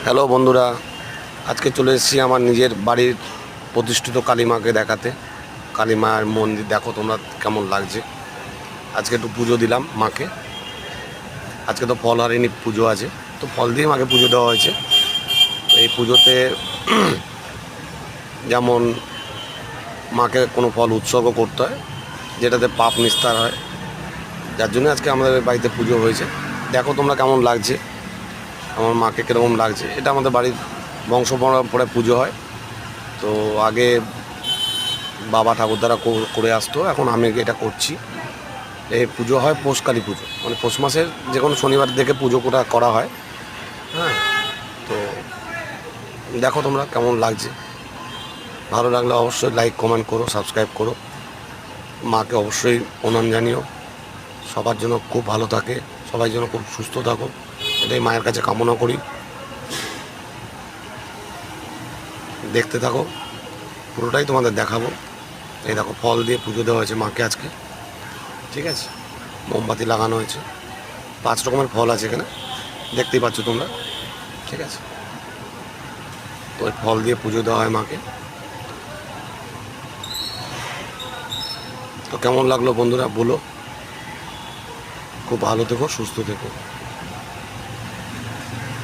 Hello বন্ধুরা, আজকে চলে এসেছি আমার নিজের বাড়ির প্রতিষ্ঠিত কালী মাকে দেখাতে। কালী মায়ের মন্দির দেখো তোমরা কেমন লাগছে। আজকে একটু পুজো দিলাম মাকে। আজকে তো ফল হারিনি, পুজো আছে, তো ফল দিয়ে মাকে পুজো দেওয়া হয়েছে। তো এই পুজোতে যেমন মাকে কোনো ফল উৎসর্গ করতে হয়, যেটাতে পাপ নিস্তার হয়, যার জন্য আজকে আমাদের বাড়িতে পুজো হয়েছে। দেখো তোমরা কেমন লাগছে, আমার মাকে কীরকম লাগছে। এটা আমাদের বাড়ির বংশ পরম্পরায় পুজো হয়। তো আগে বাবা ঠাকুরদারা করে আসতো, এখন আমি এটা করছি। এই পুজো হয় পৌষকালী পুজো, মানে পৌষ মাসের যে কোনো শনিবার দেখে পুজো করা হয়। হ্যাঁ, তো দেখো তোমরা কেমন লাগছে। ভালো লাগলে অবশ্যই লাইক কমেন্ট করো, সাবস্ক্রাইব করো। মাকে অবশ্যই প্রণাম জানিও। সবার জন্য খুব ভালো থাকে, সবাই যেন খুব সুস্থ থাকো, এটাই মায়ের কাছে কামনা করি। দেখতে থাকো, পুরোটাই তোমাদের দেখাবো। এই দেখো ফল দিয়ে পুজো দেওয়া হয়েছে মাকে আজকে, ঠিক আছে। মোমবাতি লাগানো হয়েছে, 5 রকমের ফল আছে এখানে, দেখতেই পাচ্ছ তোমরা, ঠিক আছে। তো ওই ফল দিয়ে পুজো দেওয়া হয় মাকে। তো কেমন লাগলো বন্ধুরা বলো। খুব ভালো থেকো, সুস্থ থেকো।